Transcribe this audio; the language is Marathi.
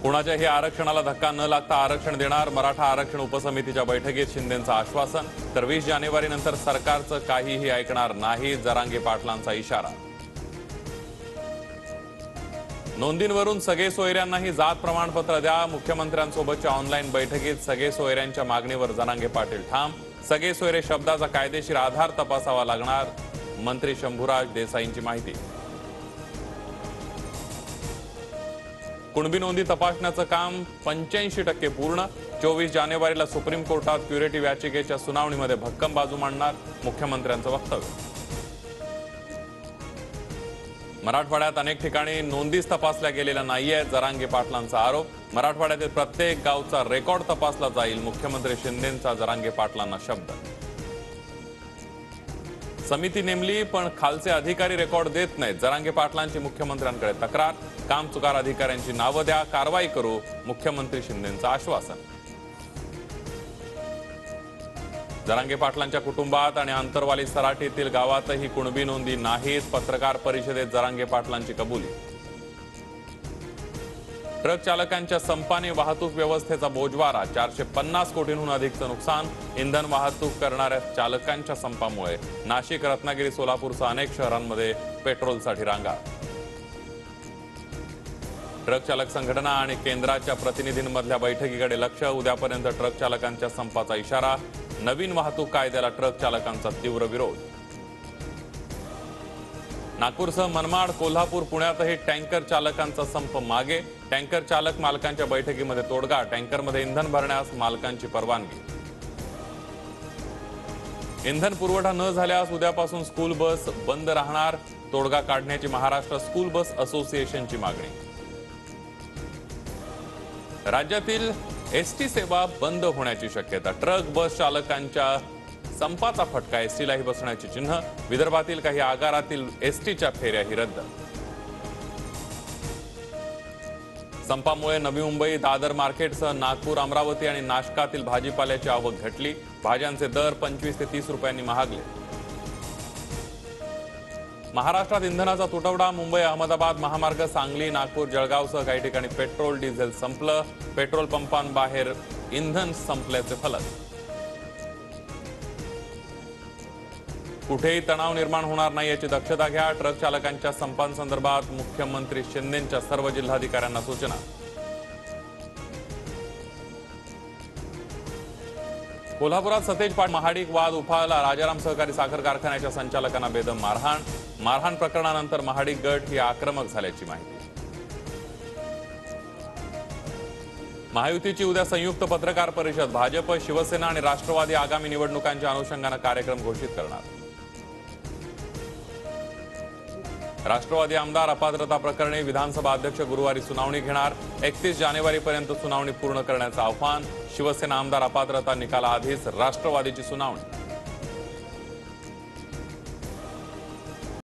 कुणाच्याही आरक्षणाला धक्का न लागता आरक्षण देणार, मराठा आरक्षण उपसमितीच्या बैठकीत शिंदेंचं आश्वासन. तर 20 जानेवारीनंतर सरकारचं काहीही ऐकणार नाही, जरांगे पाटलांचा इशारा. नोंदींवरून सगळे सोयऱ्यांनाही जात प्रमाणपत्र द्या, मुख्यमंत्र्यांसोबतच्या ऑनलाईन बैठकीत सगळे सोयऱ्यांच्या मागणीवर जरांगे पाटील ठाम. सगळे सोयरे शब्दाचा कायदेशीर आधार तपासावा लागणार, मंत्री शंभूराज देसाईंची माहिती. कुणबी नोंदी तपासण्याचं काम 85% पूर्ण. 24 जानेवारीला सुप्रीम कोर्टात क्युरेटिव्ह याचिकेच्या सुनावणीमध्ये भक्कम बाजू मांडणार, मुख्यमंत्र्यांचं वक्तव्य. मराठवाड्यात अनेक ठिकाणी नोंदीच तपासल्या गेलेल्या नाहीये, जरांगे पाटलांचा आरोप. मराठवाड्यातील प्रत्येक गावचा रेकॉर्ड तपासला जाईल, मुख्यमंत्री शिंदेंचा जरांगे पाटलांना शब्द. समिती नेमली पण खालचे अधिकारी रेकॉर्ड देत नाहीत, जरांगे पाटलांची मुख्यमंत्र्यांकडे तक्रार. कामचुकार अधिकाऱ्यांची नावं द्या, कारवाई करू, मुख्यमंत्री शिंदेंचं आश्वासन. जरांगे पाटलांच्या कुटुंबात आणि आंतरवाली सराटीतील गावातही कुणबी नोंदी नाहीत, पत्रकार परिषदेत जरांगे पाटलांची कबुली. ट्रक चालकांच्या संपाने वाहतूक व्यवस्थेचा बोजवारा, 450 कोटींहून अधिकचं नुकसान. इंधन वाहतूक करणाऱ्या चालकांच्या संपामुळे नाशिक, रत्नागिरी, सोलापूरसह अनेक शहरांमध्ये पेट्रोलसाठी रांगा. ट्रक चालक संघटना आणि केंद्राच्या प्रतिनिधींमधल्या बैठकीकडे लक्ष. उद्यापर्यंत ट्रक चालकांच्या संपाचा इशारा. नवीन वाहतूक कायद्याला ट्रक चालकांचा तीव्र विरोध. नागपूरसह मनमाड, कोल्हापूर, पुण्यातही टँकर चालकांचा संप मागे. टँकर चालक मालकांच्या बैठकीमध्ये तोडगा. टँकरमध्ये इंधन भरण्यास मालकांची परवानगी. इंधन पुरवठा न झाल्यास उद्यापासून स्कूल बस बंद राहणार, तोडगा काढण्याची महाराष्ट्र स्कूल बस असोसिएशनची मागणी. राज्यातील एसटी सेवा बंद होण्याची शक्यता. ट्रक बस चालकांच्या संपाचा फटका, एसटीलाही बसण्याची चिन्ह. विदर्भातील काही आगारातील एसटीच्या फेऱ्याही रद्द. संपामुळे नवी मुंबई, दादर मार्केटसह नागपूर, अमरावती आणि नाशकातील भाजीपाल्याची आवक घटली. भाज्यांचे दर 25 ते 30 रुपयांनी महागले. महाराष्ट्रात इंधनाचा तुटवडा. मुंबई, अहमदाबाद महामार्ग, सांगली, नागपूर, जळगावसह काही ठिकाणी पेट्रोल, डिझेल संपलं. पेट्रोल पंपांबाहेर इंधन संपल्याचे फलक. कुठेही तणाव निर्माण होणार नाही याची दक्षता घ्या. ट्रक चालकांच्या संपांसंदर्भात मुख्यमंत्री शिंदेंच्या सर्व जिल्हाधिकाऱ्यांना सूचना. कोल्हापुरात सतेज पाटील महाडिक वाद उफाळला. राजाराम सहकारी साखर कारखान्याच्या संचालकांना बेदम मारहाण. मारहाण प्रकरणानंतर महाडिक गट ही आक्रमक झाल्याची माहिती. महायुतीची उद्या संयुक्त पत्रकार परिषद. भाजप, शिवसेना आणि राष्ट्रवादी आगामी निवडणुकांच्या अनुषंगाने कार्यक्रम घोषित करणार. राष्ट्रवादी आमदार अपात्रता प्रकरणी विधानसभा अध्यक्ष गुरुवारी सुनावणी घेणार. 31 जानेवारीपर्यंत सुनावणी पूर्ण करण्याचं आव्हान. शिवसेना आमदार अपात्रता निकालाआधीच राष्ट्रवादीची सुनावणी.